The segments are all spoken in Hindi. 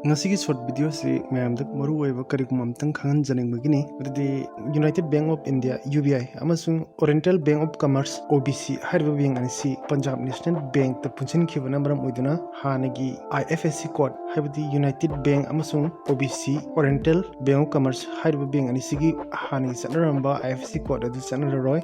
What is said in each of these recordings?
ngasi short video si mayam dak maru oiba karigum amtang khangan janing magini adidi United Bank of India UBI amasung Oriental Bank of Commerce OBC haiba bank anisi Punjab National Bank ta punchin khibana maram oiduna hanagi IFSC code haibadi United Bank amasung OBC Oriental Bank of Commerce haiba bank anisi gi hanagi sanaramba IFSC code adu sanararoi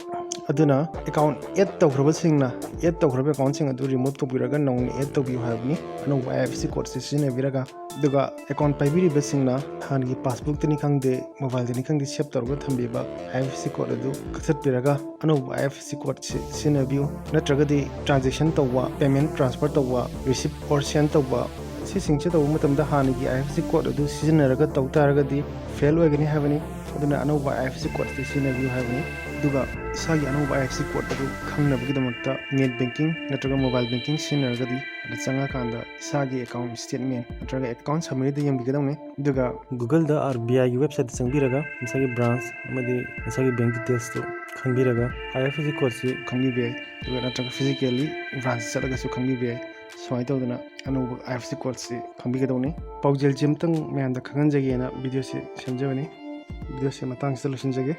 aduna account add tawgraba singna add tawgraba account sing adu remove tawbiraga nongni add tawbiu haibni anu IFSC code se sinabiraga दुगा अकाउंट पाइबिरी बसिंगना हानगी पासबुक तनी खंगदे मोबाइल तनी खंगदे सेव तौरगा थंबीबा आईएफएससी कोड अदु खसत पिरगा अनौब आईएफएससी कोड सिनबियो नत्रगदि ट्रांजैक्शन तौवा पेमेंट ट्रांसफर तौवा रिसीव और सेंड तौवा सिंगचे तौवा मतमदा हानगी आईएफएससी कोड अदु सिजनरगा तौतारगदि फेल ओइगनि हाबनि अदुना अनौब आईएफएससी कोड सिनबियो हाबनि दुगा इसागी अनौब आईएफएससी कोड अदु खंगनबगिदमक्ता नेट बैंकिंग नत्रगा मोबाइल बैंकिंग सिनरगदि चंगा कांदा इसागी अकाउंट स्टेटमेंट नत्रगा अकाउंट समरी द यंबिगदमने दुगा गूगल द आरबीआई की वेबसाइट संगबिरगा इसागी ब्रांच अमदि इसागी बैंक डिटेल्स तो खंगबिरगा आईएफएससी कोड से खंगबिबे दुगा नत्रगा फिजिकली ब्रांच चलगसु खंगबिबे स्वाइ तौदना अनौब आईएफएससी कोड से खंगबिगदमने पाउजेल जिमतंग मयामदा खंगनजगेना वीडियो से समझबने वीडियो से मतंग से लुसिनजगे।